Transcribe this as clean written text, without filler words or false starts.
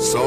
100